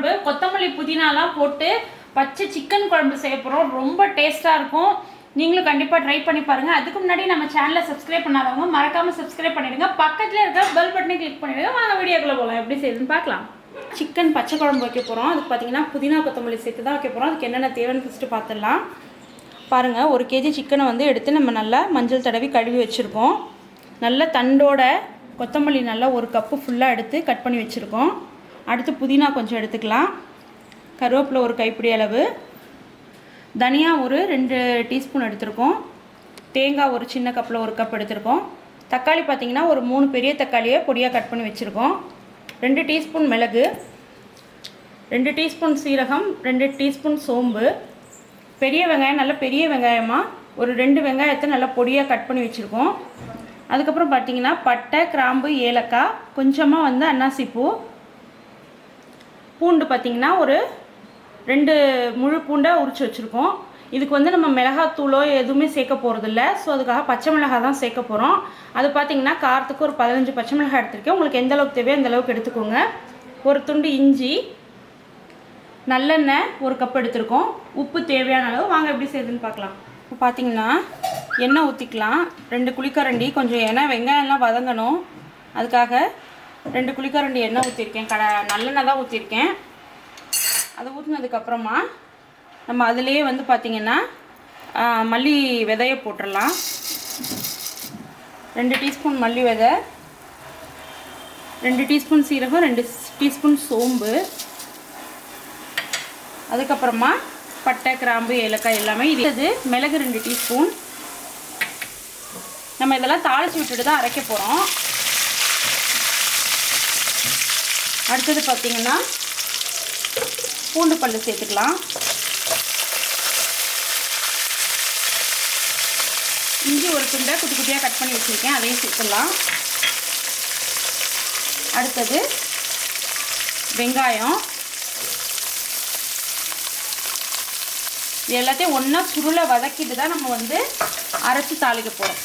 குழம்பு கொத்தமல்லி புதினாலாம் போட்டு பச்சை சிக்கன் குழம்பு செய்ய போகிறோம். ரொம்ப டேஸ்ட்டாக இருக்கும். நீங்களும் கண்டிப்பாக ட்ரை பண்ணி பாருங்கள். அதுக்கு முன்னாடி நம்ம சேனலை சப்ஸ்கிரைப் பண்ணாதவங்க மறக்காமல் சப்ஸ்கிரைப் பண்ணிடுங்க. பக்கத்தில் இருக்க பெல் பட்டனை கிளிக் பண்ணிடுங்க. வாங்க வீடியோக்குள்ளே போகலாம். எப்படி செய்யுதுன்னு பார்க்கலாம். சிக்கன் பச்சை குழம்பு வைக்க போகிறோம். அதுக்கு பார்த்தீங்கன்னா புதினா கொத்தமல்லி சேர்த்து தான் வைக்க போகிறோம். அதுக்கு என்னென்ன தேவைன்னு ஃபஸ்ட்டு பார்த்துடலாம். பாருங்கள், 1 kg சிக்கனை வந்து எடுத்து நம்ம நல்லா மஞ்சள் தடவி கழுவி வச்சுருக்கோம். நல்ல தண்டோட கொத்தமல்லி நல்லா 1 கப்பு ஃபுல்லாக எடுத்து கட் பண்ணி வச்சுருக்கோம். அடுத்து புதினா கொஞ்சம் எடுத்துக்கலாம். கருவேப்பிலை 1 கைப்பிடி அளவு, தனியா ஒரு 2 டீஸ்பூன் எடுத்துருக்கோம். தேங்காய் ஒரு சின்ன கப்பில் 1 கப் எடுத்துருக்கோம். தக்காளி பார்த்திங்கன்னா ஒரு 3 பெரிய தக்காளியை பொடியாக கட் பண்ணி வச்சுருக்கோம். 2 டீஸ்பூன் மிளகு, 2 டீஸ்பூன் சீரகம், 2 டீஸ்பூன் சோம்பு, பெரிய வெங்காயம் நல்ல பெரிய வெங்காயமாக ஒரு 2 வெங்காயத்தை நல்லா பொடியாக கட் பண்ணி வச்சுருக்கோம். அதுக்கப்புறம் பார்த்திங்கன்னா பட்டை, கிராம்பு, ஏலக்காய், கொஞ்சமாக வந்து அன்னாசிப்பூ, பூண்டு பார்த்திங்கன்னா ஒரு 2 முழு பூண்டை உரித்து வச்சுருக்கோம். இதுக்கு வந்து நம்ம மிளகாத்தூளோ எதுவுமே சேர்க்க போகிறதில்ல. ஸோ அதுக்காக பச்சை மிளகாய் தான் சேர்க்க போகிறோம். அது பார்த்திங்கன்னா காரத்துக்கு ஒரு 15 பச்சை மிளகாய் எடுத்துருக்கேன். உங்களுக்கு எந்த அளவுக்கு தேவையோ அந்த அளவுக்கு எடுத்துக்கோங்க. ஒரு துண்டு இஞ்சி, நல்லெண்ணெய் 1 கப் எடுத்துருக்கோம். உப்பு தேவையான அளவு. வாங்க எப்படி செய்யுதுன்னு பார்க்கலாம். இப்போ பார்த்திங்கன்னா எண்ணெய் ஊற்றிக்கலாம். 2 குழிக்கரண்டி. கொஞ்சம் எண்ணெய் வெங்காயம்லாம் வதங்கணும். அதுக்காக 2 குழிக்கரண்டி எண்ணெய் ஊற்றிருக்கேன். நல்லெண்ணெய் தான் ஊற்றிருக்கேன். அதை ஊற்றினதுக்கப்புறமா நம்ம அதிலேயே வந்து பார்த்திங்கன்னா மல்லி விதையை போட்டுடலாம். 2 டீஸ்பூன் மல்லி விதை, 2 டீஸ்பூன் சீரகம், 2 டீஸ்பூன் சோம்பு, அதுக்கப்புறமா பட்டை, கிராம்பு, ஏலக்காய் எல்லாமே. இது மிளகு 2 டீஸ்பூன். நம்ம இதெல்லாம் தாளித்து விட்டுட்டு தான் அரைக்க போகிறோம். அடுத்தது பார்த்திங்கன்னா பூண்டு பல்லு சேர்த்துக்கலாம். இஞ்சி ஒரு துண்டை குட்டி குட்டியாக கட் பண்ணி வச்சுருக்கேன், அதையும் சேர்த்துடலாம். அடுத்தது வெங்காயம். இது எல்லாத்தையும் ஒன்றா சுருளை வதக்கிட்டு தான் நம்ம வந்து அரைச்சி தாளிக்க போகிறோம்.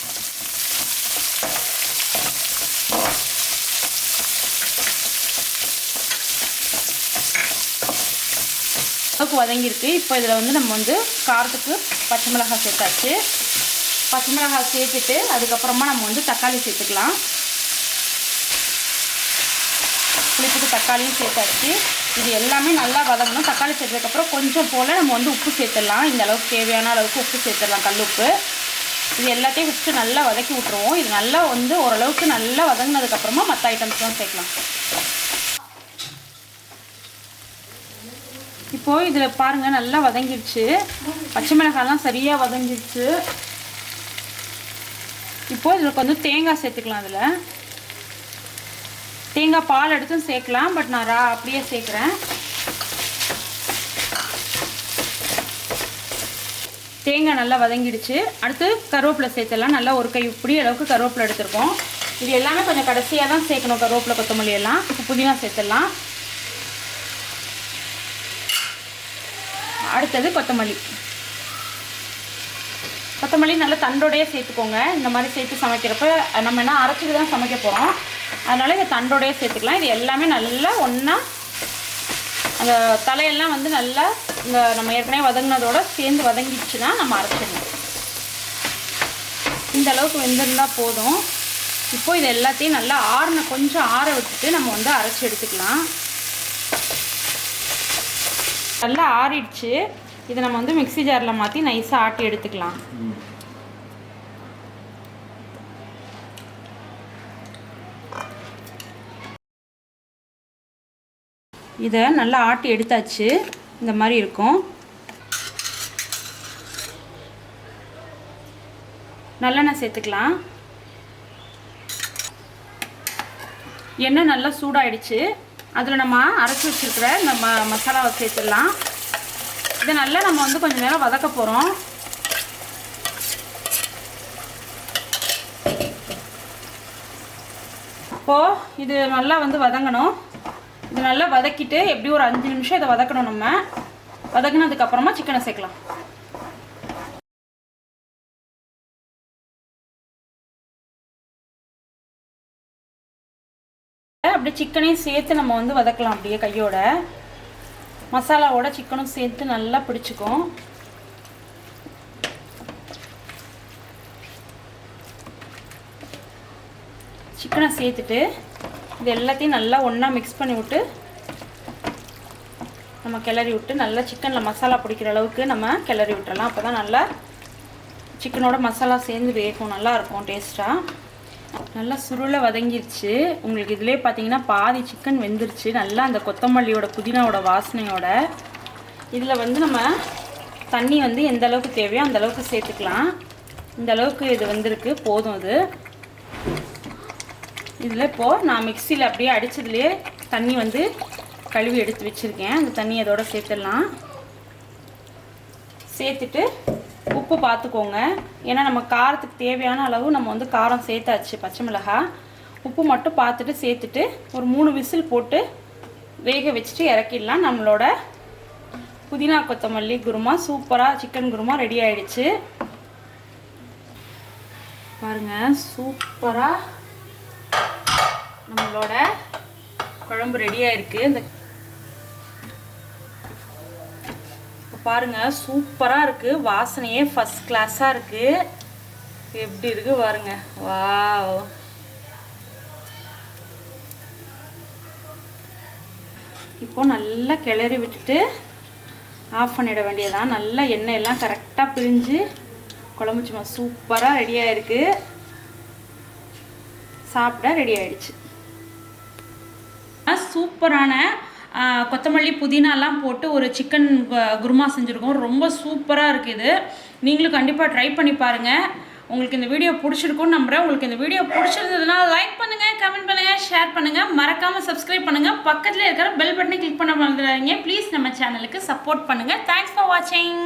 அளவுக்கு வதங்கியிருக்கு. இப்போ இதில் வந்து நம்ம வந்து காரத்துக்கு பச்சை மிளகாய் சேர்த்தாச்சு. பச்சை மிளகாய் சேர்த்துட்டு அதுக்கப்புறமா நம்ம வந்து தக்காளி சேர்த்துக்கலாம். புளிப்புக்கு தக்காளியும் சேர்த்தாச்சு. இது எல்லாமே நல்லா வதங்கணும். தக்காளி சேர்த்ததுக்கப்புறம் கொஞ்சம் போல் நம்ம வந்து உப்பு சேர்த்துடலாம். இந்த அளவுக்கு தேவையான அளவுக்கு உப்பு சேர்த்துடலாம், கல் உப்பு. இது எல்லாத்தையும் ஃபஸ்ட்டு நல்லா வதக்கி விட்ருவோம். இது நல்லா வந்து ஓரளவுக்கு நல்லா வதங்கினதுக்கப்புறமா மற்ற ஐட்டம்ஸ்லாம் சேர்க்கலாம். இப்போது இதில் பாருங்கள் நல்லா வதங்கிடுச்சு. பச்சை மிளகாய்லாம் சரியாக வதங்கிடுச்சு. இப்போது இதில் கொஞ்சம் தேங்காய் சேர்த்துக்கலாம். அதில் தேங்காய் பால் எடுத்தும் சேர்க்கலாம், பட் நான் அப்படியே சேர்க்குறேன். தேங்காய் நல்லா வதங்கிடுச்சு. அடுத்து கருவேப்பிலை சேர்த்துடலாம். நல்லா 1 கை இப்படி அளவுக்கு கருவேப்பிலை எடுத்துருக்கோம். இது எல்லாமே கொஞ்சம் கடைசியாக தான் சேர்க்கணும், கருவேப்பிலை கொத்தமல்லி எல்லாம். இப்போ புதினா சேர்த்துடலாம். அடுத்தது கொத்தமல்லி. கொத்தமல்லி நல்லா தண்டோடையே சேர்த்துக்கோங்க. இந்த மாதிரி சேர்த்து சமைக்கிறப்ப நம்ம என்ன அரைச்சிட்டு தான் சமைக்க போகிறோம், அதனால் இதை தண்டோடையே சேர்த்துக்கலாம். இது எல்லாமே நல்லா ஒன்றா அந்த தலையெல்லாம் வந்து நல்லா இந்த நம்ம ஏற்கனவே வதங்கினதோடு சேர்ந்து வதங்கிடுச்சுன்னா நம்ம அரைச்சிடணும். இந்த அளவுக்கு வெந்திருந்தால் போதும். இப்போது இது எல்லாத்தையும் நல்லா கொஞ்சம் ஆற விட்டுட்டு நம்ம வந்து அரைச்சி எடுத்துக்கலாம். நல்லா ஆறிடுச்சு. இதை நம்ம வந்து மிக்ஸி ஜாரில் மாற்றி நைஸாக ஆட்டி எடுத்துக்கலாம். இதை நல்லா ஆட்டி எடுத்தாச்சு. இந்த மாதிரி இருக்கும். நல்லெண்ணெய் சேர்த்துக்கலாம். எண்ணெய் நல்லா சூடாயிடுச்சு. அதில் நம்ம அரைச்சி வச்சுருக்கிற இந்த மசாலாவை சேர்த்துடலாம். இதை நல்லா நம்ம வந்து கொஞ்சம் நேரம் வதக்க போகிறோம். இப்போது இது நல்லா வந்து வதங்கணும். இது நல்லா வதக்கிட்டு எப்படி ஒரு 5 நிமிஷம் இதை வதக்கணும். நம்ம வதக்கினதுக்கப்புறமா சிக்கனை சேர்க்கலாம். அப்படியே சிக்கனையும் சேர்த்து நம்ம வந்து வதக்கலாம் அப்படியே கையோட. மசாலாவோட சிக்கனும் சேர்த்து நல்லா பிடிச்சிக்கும். சிக்கனை சேர்த்துட்டு இது எல்லாத்தையும் நல்லா ஒன்றா மிக்ஸ் பண்ணி விட்டு நம்ம கிளறி விட்டு நல்லா சிக்கனில் மசாலா பிடிக்கிற அளவுக்கு நம்ம கிளறி விட்டுறலாம். அப்போ தான் நல்லா சிக்கனோட மசாலா சேர்ந்து வேகும், நல்லாயிருக்கும் டேஸ்ட்டாக. நல்லா சுருளை வதங்கிருச்சு. உங்களுக்கு இதிலே பார்த்தீங்கன்னா பாதி சிக்கன் வெந்துருச்சு. நல்லா அந்த கொத்தமல்லியோட புதினாவோட வாசனையோட. இதில் வந்து நம்ம தண்ணி வந்து எந்த அளவுக்கு தேவையோ அந்த அளவுக்கு சேர்த்துக்கலாம். இந்த அளவுக்கு இது வந்திருக்கு, போதும். இது இதில் இப்போது நான் மிக்சியில் அப்படியே அடித்ததுலேயே தண்ணி வந்து கழுவி எடுத்து வச்சுருக்கேன். அந்த தண்ணி அதோட சேர்த்துடலாம். சேர்த்துட்டு உப்பு பார்த்துக்கோங்க. ஏன்னா நம்ம காரத்துக்கு தேவையான அளவு நம்ம வந்து காரம் சேர்த்தாச்சு. பச்சை மிளகாய் உப்பு மட்டும் பார்த்துட்டு சேர்த்துட்டு ஒரு 3 விசில் போட்டு வேக வச்சுட்டு இறக்கிடலாம். நம்மளோட புதினா கொத்தமல்லி குருமா சூப்பராக சிக்கன் குருமா ரெடி ஆகிடுச்சு. பாருங்கள், சூப்பராக நம்மளோட குழம்பு ரெடியாக இருக்குது. இந்த பாருங்கள், சூப்பராக இருக்குது. வாசனையே ஃபஸ்ட் கிளாஸாக இருக்குது. எப்படி இருக்குது பாருங்கள். வாவ்! இப்போ நல்லா கிளறி விட்டுட்டு ஆஃப் பண்ணிட வேண்டியதான். நல்லா எண்ணெய் எல்லாம் கரெக்டாக பிரிஞ்சு குழம்பு சும்மா சூப்பராக ரெடியாக இருக்குது. சாப்பிட ரெடி ஆகிடுச்சு. சூப்பரான கொத்தமல்லி புதினாலாம் போட்டு ஒரு சிக்கன் குருமா செஞ்சுருக்கோம். ரொம்ப சூப்பராக இருக்குது. நீங்களும் கண்டிப்பாக ட்ரை பண்ணி பாருங்கள். உங்களுக்கு இந்த வீடியோ பிடிச்சிருக்குன்னு நம்புகிறேன். உங்களுக்கு இந்த வீடியோ பிடிச்சிருந்ததுன்னா லைக் பண்ணுங்கள், கமெண்ட் பண்ணுங்கள், ஷேர் பண்ணுங்கள், மறக்காமல் சப்ஸ்கிரைப் பண்ணுங்கள். பக்கத்தில் இருக்கிற பெல் பட்டனை கிளிக் பண்ண மறந்துடாதீங்க. ப்ளீஸ் நம்ம சேனலுக்கு சப்போர்ட் பண்ணுங்கள். தேங்க்ஸ் ஃபார் வாட்சிங்.